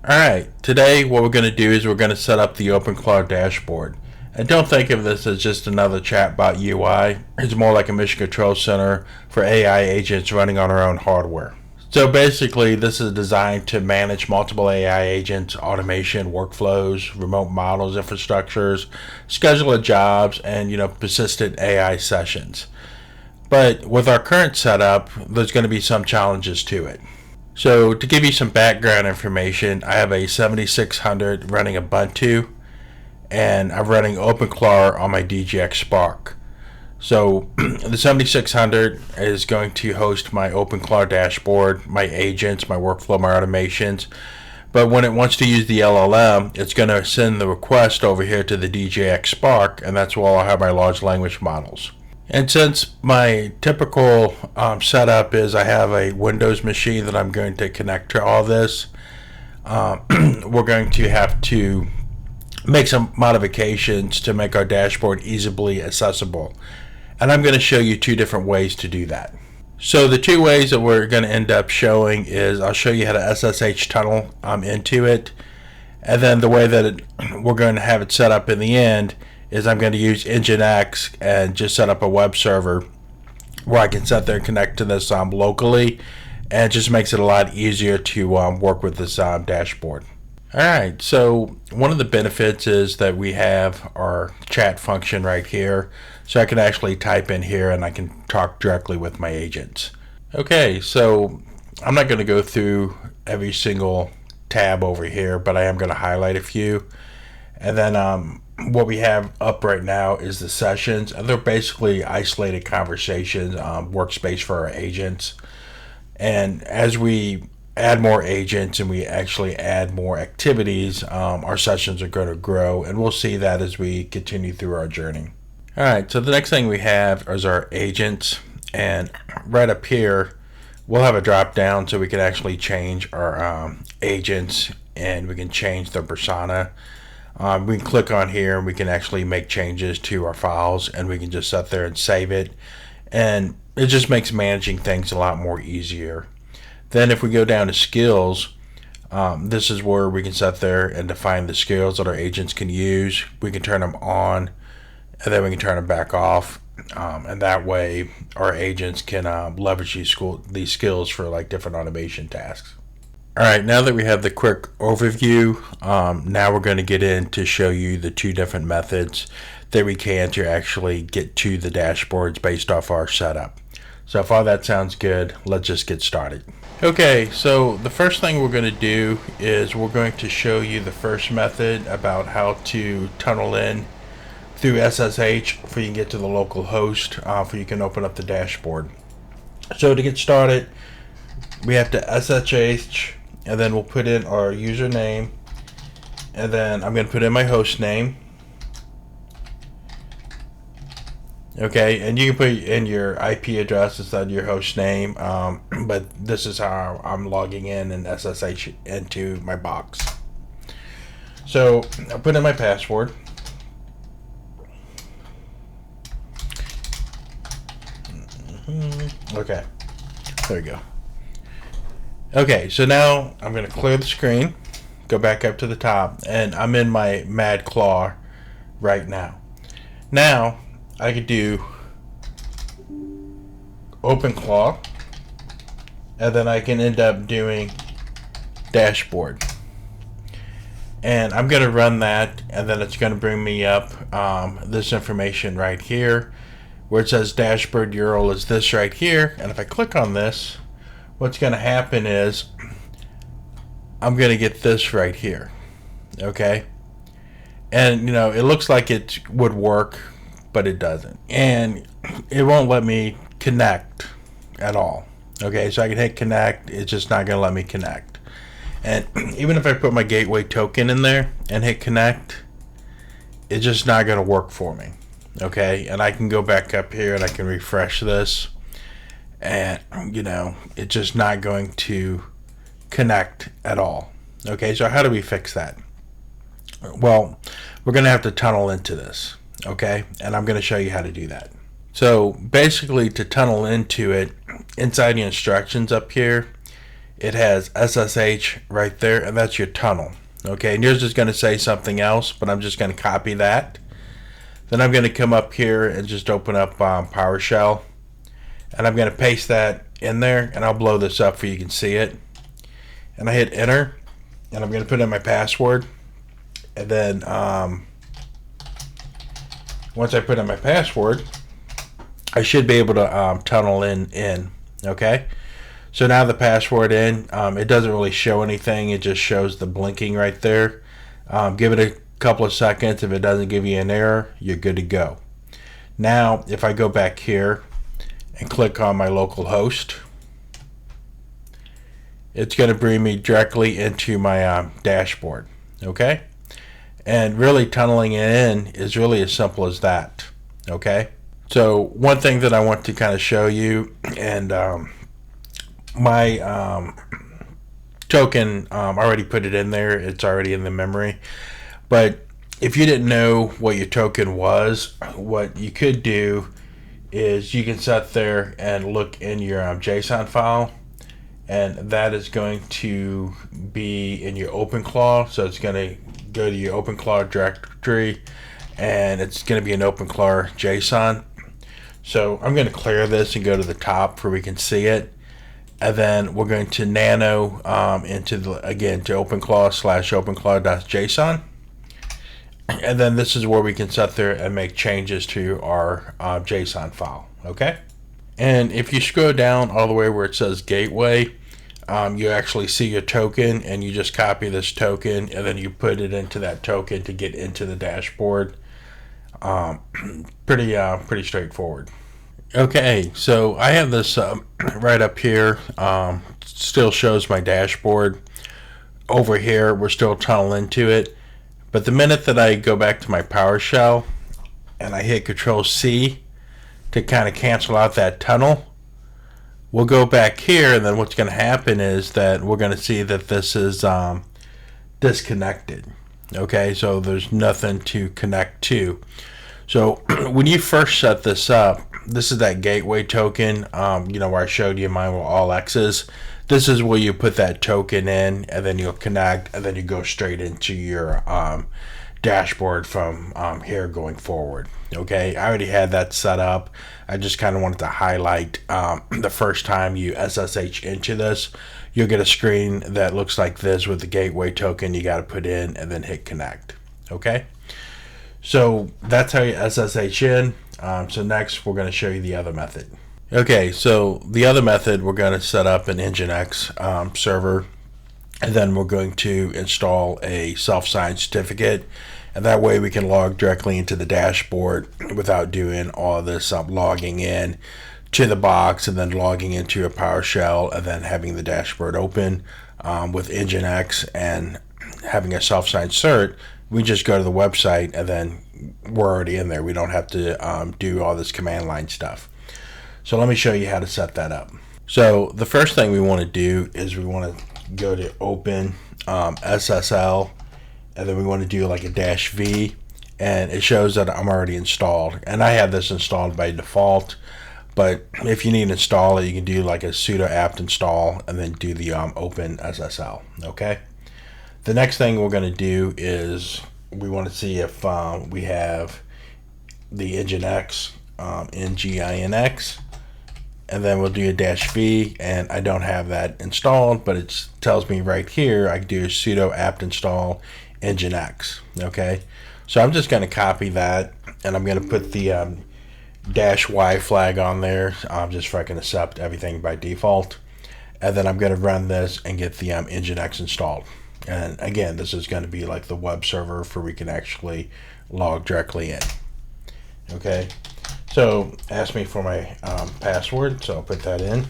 Alright, today what we're going to do is we're going to set up the OpenClaw dashboard. And don't think of this as just another chatbot UI. It's more like a mission control center for AI agents running on our own hardware. So basically, this is designed to manage multiple AI agents, automation, workflows, remote models, infrastructures, schedule of jobs, and persistent AI sessions. But with our current setup, there's going to be some challenges to it. So to give you some background information, I have a 7600 running Ubuntu, and I'm running OpenClaw on my DGX Spark. So the 7600 is going to host my OpenClaw dashboard, my agents, my workflow, my automations. But when it wants to use the LLM, it's going to send the request over here to the DGX Spark, and that's where I'll have my large language models. And since my typical setup is I have a Windows machine that I'm going to connect to all this, we're going to have to make some modifications to make our dashboard easily accessible. And I'm going to show you two different ways to do that. So the two ways that we're going to end up showing is I'll show you how to SSH tunnel into it. And then the way that we're going to have it set up in the end is I'm going to use NGINX and just set up a web server where I can sit there and connect to this locally, and it just makes it a lot easier to work with this dashboard. Alright, so one of the benefits is that we have our chat function right here, so I can actually type in here and I can talk directly with my agents. Okay, so I'm not going to go through every single tab over here, but I am going to highlight a few. And then what we have up right now is the sessions, and they're basically isolated conversations, workspace for our agents. And as we add more agents and we actually add more activities, our sessions are going to grow, and we'll see that as we continue through our journey. Alright, so the next thing we have is our agents, and right up here we'll have a drop down so we can actually change our agents, and we can change the persona. We can click on here and we can actually make changes to our files, and we can just sit there and save it, and it just makes managing things a lot more easier. Then if we go down to skills, this is where we can sit there and define the skills that our agents can use. We can turn them on, and then we can turn them back off, and that way our agents can leverage these skills for like different automation tasks. Alright, now that we have the quick overview, now we're going to get in to show you the two different methods that we can to actually get to the dashboards based off our setup. So if all that sounds good, let's just get started. Okay, so the first thing we're going to do is we're going to show you the first method about how to tunnel in through SSH for you can get to the local host for you can open up the dashboard. So to get started, we have to SSH, and then we'll put in our username, and then I'm going to put in my host name. Okay, and you can put in your IP address instead of your host name, but this is how I'm logging in and SSH into my box. So I'll put in my password. Okay, there we go. Okay, so now I'm going to clear the screen, go back up to the top, and I'm in my Mad Claw right now. Now I could do OpenClaw, and then I can end up doing dashboard. And I'm going to run that, and then it's going to bring me up this information right here where it says dashboard URL is this right here. And if I click on this, what's going to happen is I'm going to get this right here. Okay, and it looks like it would work, but it doesn't, and it won't let me connect at all. Okay, so I can hit connect, it's just not going to let me connect. And even if I put my gateway token in there and hit connect, it's just not going to work for me. Okay, and I can go back up here and I can refresh this, and it's just not going to connect at all. Okay, so how do we fix that? Well, we're going to have to tunnel into this. Okay, and I'm going to show you how to do that. So basically, to tunnel into it, inside the instructions up here, it has SSH right there, and that's your tunnel. Okay, and yours is going to say something else, but I'm just going to copy that. Then I'm going to come up here and just open up PowerShell, and I'm going to paste that in there, and I'll blow this up so you can see it. And I hit enter, and I'm going to put in my password, and then once I put in my password, I should be able to tunnel in. Okay, so now the password in, it doesn't really show anything, it just shows the blinking right there. Give it a couple of seconds. If it doesn't give you an error, you're good to go. Now if I go back here and click on my local host, it's going to bring me directly into my dashboard. Okay, and really tunneling it in is really as simple as that. Okay, so one thing that I want to kind of show you, and my token, I already put it in there, it's already in the memory. But if you didn't know what your token was, what you could do is you can sit there and look in your JSON file, and that is going to be in your OpenClaw. So it's going to go to your OpenClaw directory, and it's going to be an OpenClaw JSON. So I'm going to clear this and go to the top where we can see it, and then we're going to nano into the, again, to OpenClaw/OpenClaw.json. And then this is where we can sit there and make changes to our JSON file. Okay, and if you scroll down all the way where it says gateway, you actually see your token, and you just copy this token and then you put it into that token to get into the dashboard. Pretty straightforward. Okay, so I have this right up here. Still shows my dashboard. Over here, we're still tunneling into it. But the minute that I go back to my PowerShell and I hit Control-C to kind of cancel out that tunnel, we'll go back here, and then what's going to happen is that we're going to see that this is disconnected. Okay, so there's nothing to connect to. So when you first set this up, this is that gateway token, where I showed you mine were all X's. This is where you put that token in, and then you'll connect, and then you go straight into your dashboard from here going forward. Okay, I already had that set up. I just kind of wanted to highlight the first time you SSH into this, you'll get a screen that looks like this with the gateway token you got to put in, and then hit connect. Okay, so that's how you SSH in. So next we're going to show you the other method. Okay, so the other method, we're going to set up an NGINX server, and then we're going to install a self-signed certificate, and that way we can log directly into the dashboard without doing all this logging in to the box and then logging into a PowerShell and then having the dashboard open. With NGINX and having a self-signed cert, we just go to the website and then we're already in there. We don't have to do all this command line stuff. So let me show you how to set that up. So the first thing we want to do is we want to go to OpenSSL, and then we want to do like a -v, and it shows that I'm already installed, and I have this installed by default. But if you need to install it, you can do like a sudo apt install and then do the OpenSSL. Okay, the next thing we're going to do is we want to see if we have the NGINX NGINX, and then we'll do a -v, and I don't have that installed, but it tells me right here I can do a sudo apt install NGINX. Okay, so I'm just going to copy that, and I'm going to put the -y flag on there, just so I can accept everything by default, and then I'm going to run this and get the NGINX installed. And again, this is going to be like the web server for we can actually log directly in. Okay, so ask me for my password, so I'll put that in,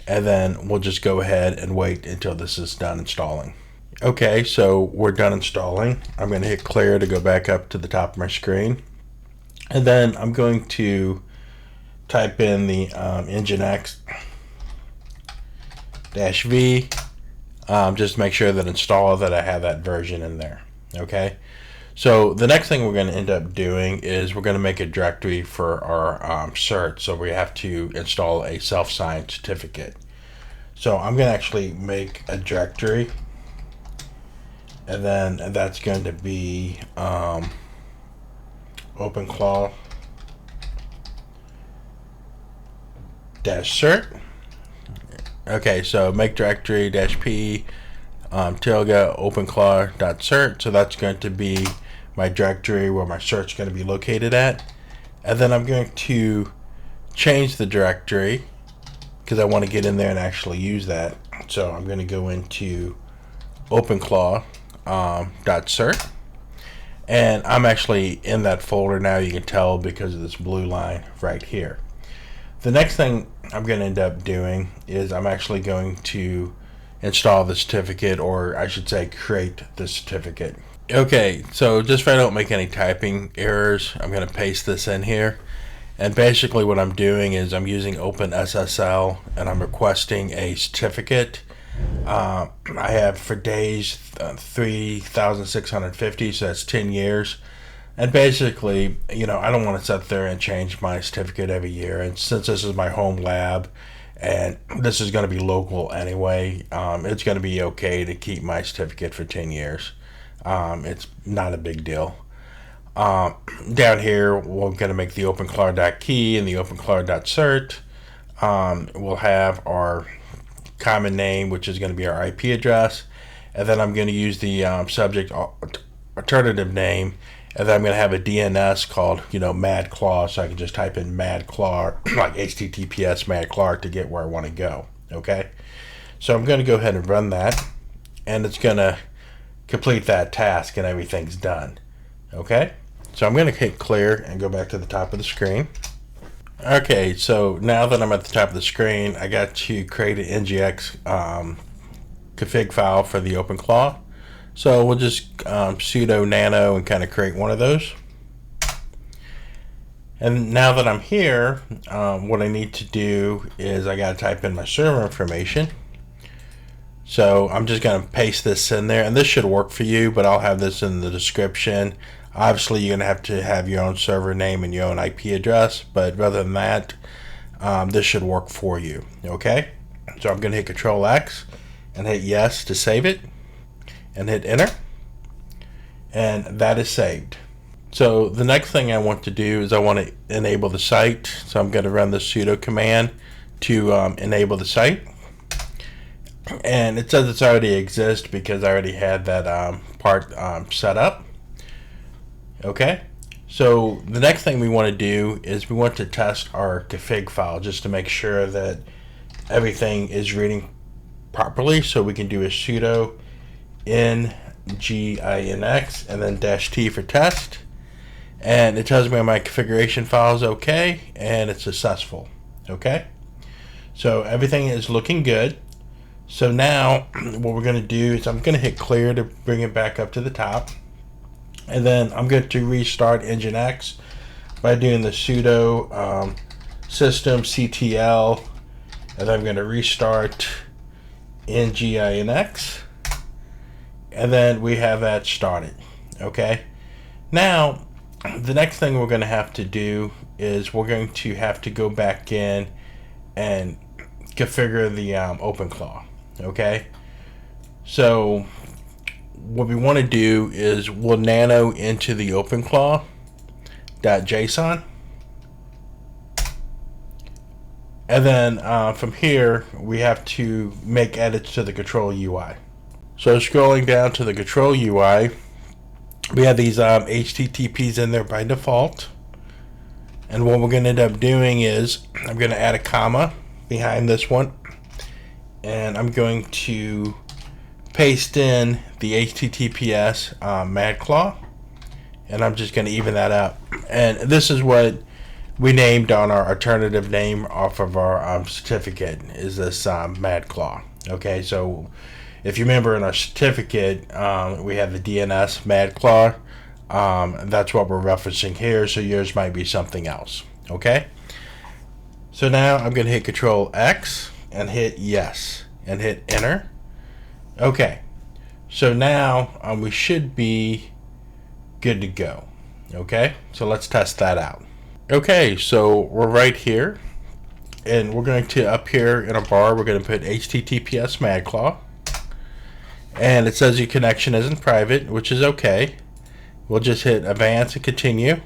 and then we'll just go ahead and wait until this is done installing. Okay, so we're done installing. I'm going to hit clear to go back up to the top of my screen, and then I'm going to type in the NGINX -v, just to make sure that install that I have that version in there. Okay, so the next thing we're going to end up doing is we're going to make a directory for our cert, so we have to install a self-signed certificate. So I'm going to actually make a directory, and then that's going to be OpenClaw -cert. Okay, so make directory -p tilde OpenClaw.cert. So that's going to be my directory where my cert's going to be located at. And then I'm going to change the directory because I want to get in there and actually use that. So I'm going to go into OpenClaw .cert, and I'm actually in that folder now. You can tell because of this blue line right here. The next thing I'm going to end up doing is I'm actually going to install the certificate, or I should say create the certificate. Okay, so just so I don't make any typing errors, I'm going to paste this in here. And basically what I'm doing is I'm using OpenSSL and I'm requesting a certificate. I have for days 3,650, so that's 10 years. And basically, you know, I don't want to sit there and change my certificate every year. And since this is my home lab and this is going to be local anyway, it's going to be okay to keep my certificate for 10 years. It's not a big deal. Down here, we're going to make the OpenClaw.key and the OpenClaw.cert. We'll have our common name, which is going to be our IP address. And then I'm going to use the subject alternative name. And then I'm going to have a DNS called, MadClaw, so I can just type in MadClaw, like HTTPS MadClaw, to get where I want to go. Okay? So I'm going to go ahead and run that, and it's going to complete that task, and everything's done. Okay? So I'm going to hit clear and go back to the top of the screen. Okay, so now that I'm at the top of the screen, I got to create an NGINX config file for the OpenClaw. So we'll just sudo nano and kind of create one of those. And now that I'm here, what I need to do is I got to type in my server information. So I'm just going to paste this in there, and this should work for you, but I'll have this in the description. Obviously, you're going to have your own server name and your own IP address, but rather than that, this should work for you. Okay? So I'm going to hit Control X and hit yes to save it, and hit enter, and that is saved. So the next thing I want to do is I want to enable the site. So I'm going to run the sudo command to enable the site, and it says it's already exists because I already had that part set up. Okay, so the next thing we want to do is we want to test our config file just to make sure that everything is reading properly. So we can do a sudo NGINX and then -t for test, and it tells me my configuration file is okay and it's successful. Okay, so everything is looking good. So now what we're going to do is I'm going to hit clear to bring it back up to the top, and then I'm going to restart NGINX by doing the sudo systemctl, and I'm going to restart NGINX, and then we have that started. Okay, now the next thing we're going to have to do is we're going to have to go back in and configure the OpenClaw. Okay, so what we want to do is we'll nano into the OpenClaw.json, and then from here we have to make edits to the control UI. So scrolling down to the control UI, we have these HTTPs in there by default, and what we're going to end up doing is I'm going to add a comma behind this one, and I'm going to paste in the HTTPS MadClaw, and I'm just going to even that up. And this is what we named on our alternative name off of our certificate, is this MadClaw. Okay, so if you remember in our certificate, we have the DNS MadClaw. That's what we're referencing here, so yours might be something else. Okay, so now I'm going to hit Control X and hit yes and hit enter. Okay, so now we should be good to go. Okay, so let's test that out. Okay, so we're right here, and we're going to, up here in a bar, we're going to put HTTPS MadClaw. And it says your connection isn't private, which is okay. We'll just hit advance and continue.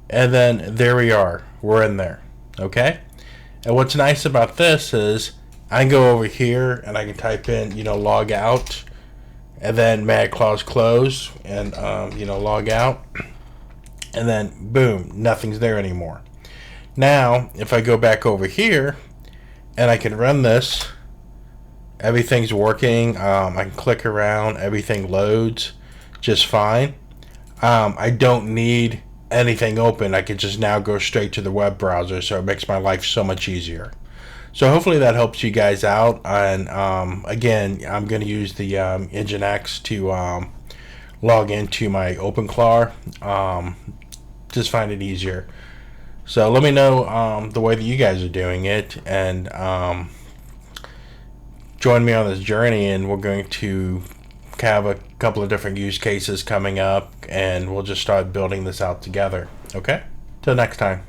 And then there we are. We're in there. Okay? And what's nice about this is I can go over here and I can type in, log out. And then MadClaw's close and, log out. And then, boom, nothing's there anymore. Now, if I go back over here and I can run this, everything's working. I can click around, everything loads just fine. I don't need anything open. I can just now go straight to the web browser, so it makes my life so much easier. So hopefully that helps you guys out. And again, I'm going to use the NGINX to log into my OpenClaw. Just find it easier. So let me know the way that you guys are doing it, and join me on this journey, and we're going to have a couple of different use cases coming up, and we'll just start building this out together. Okay? Till next time.